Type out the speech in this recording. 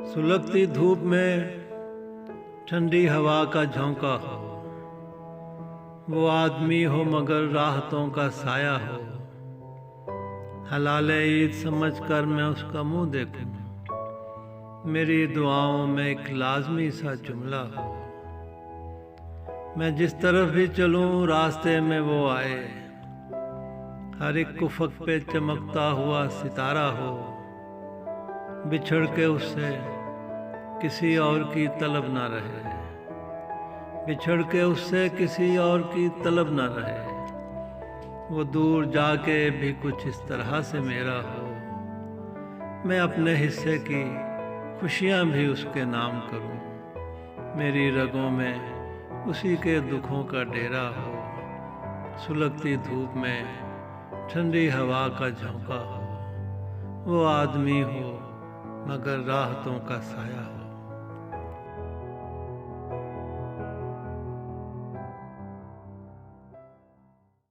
सुलगती धूप में ठंडी हवा का झोंका हो, वो आदमी हो मगर राहतों का साया हो। हलाले ईद समझकर मैं उसका मुंह देखूं, मेरी दुआओं में एक लाजमी सा जुमला हो। मैं जिस तरफ भी चलूं रास्ते में वो आए, हर एक उफ़क़ पे चमकता हुआ सितारा हो। बिछड़ के उससे किसी और की तलब ना रहे, बिछड़ के उससे किसी और की तलब ना रहे। वो दूर जाके भी कुछ इस तरह से मेरा हो, मैं अपने हिस्से की खुशियाँ भी उसके नाम करूं। मेरी रगों में उसी के दुखों का डेरा हो। सुलगती धूप में ठंडी हवा का झोंका हो, वो आदमी हो मगर राहतों का साया हो।